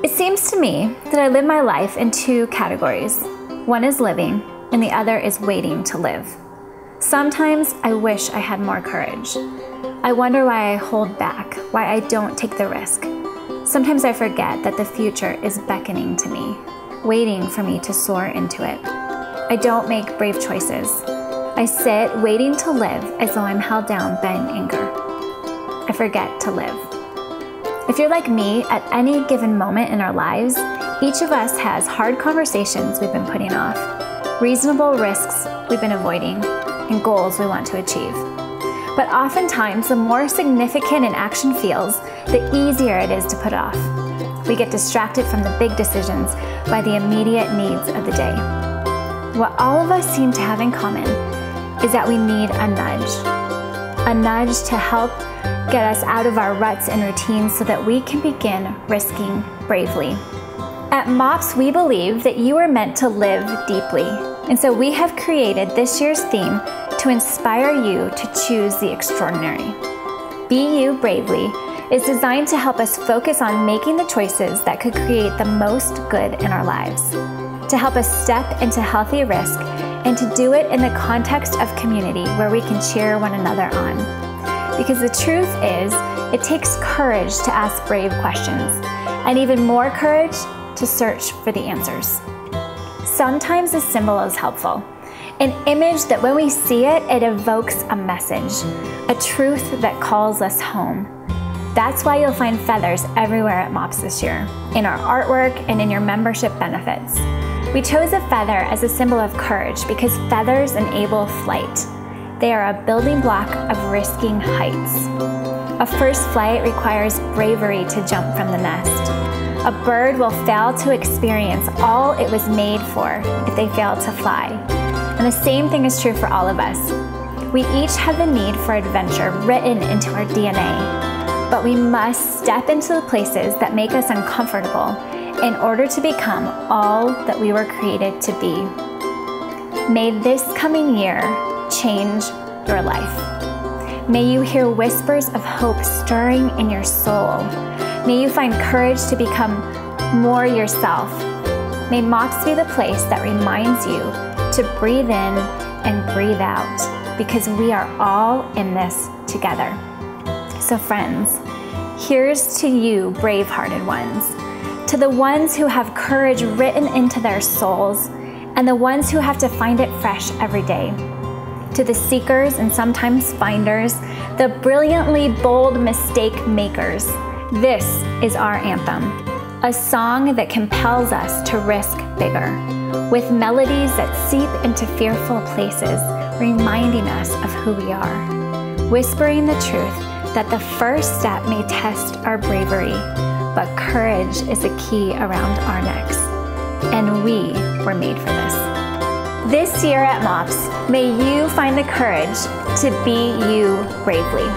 It seems to me that I live my life in two categories. One is living, and the other is waiting to live. Sometimes I wish I had more courage. I wonder why I hold back, why I don't take the risk. Sometimes I forget that the future is beckoning to me, waiting for me to soar into it. I don't make brave choices. I sit waiting to live as though I'm held down by an anchor. I forget to live. If you're like me, at any given moment in our lives, each of us has hard conversations we've been putting off, reasonable risks we've been avoiding, and goals we want to achieve. But oftentimes, the more significant an action feels, the easier it is to put off. We get distracted from the big decisions by the immediate needs of the day. What all of us seem to have in common is that we need a nudge to help get us out of our ruts and routines so that we can begin risking bravely. At MOPS, we believe that you are meant to live deeply, and so we have created this year's theme to inspire you to choose the extraordinary. Be You Bravely is designed to help us focus on making the choices that could create the most good in our lives, to help us step into healthy risk, and to do it in the context of community where we can cheer one another on. Because the truth is, it takes courage to ask brave questions, and even more courage to search for the answers. Sometimes a symbol is helpful, an image that when we see it, it evokes a message, a truth that calls us home. That's why you'll find feathers everywhere at MOPS this year, in our artwork and in your membership benefits. We chose a feather as a symbol of courage because feathers enable flight. They are a building block of risking heights. A first flight requires bravery to jump from the nest. A bird will fail to experience all it was made for if they fail to fly. And the same thing is true for all of us. We each have the need for adventure written into our DNA, but we must step into the places that make us uncomfortable in order to become all that we were created to be. May this coming year change your life. May you hear whispers of hope stirring in your soul. May you find courage to become more yourself. May MOPS be the place that reminds you to breathe in and breathe out, because we are all in this together. So friends, here's to you brave-hearted ones, to the ones who have courage written into their souls, and the ones who have to find it fresh every day. To the seekers and sometimes finders, the brilliantly bold mistake makers, this is our anthem, a song that compels us to risk bigger, with melodies that seep into fearful places, reminding us of who we are, whispering the truth that the first step may test our bravery, but courage is a key around our necks, and we were made for this. This year at MOPS, may you find the courage to be you bravely.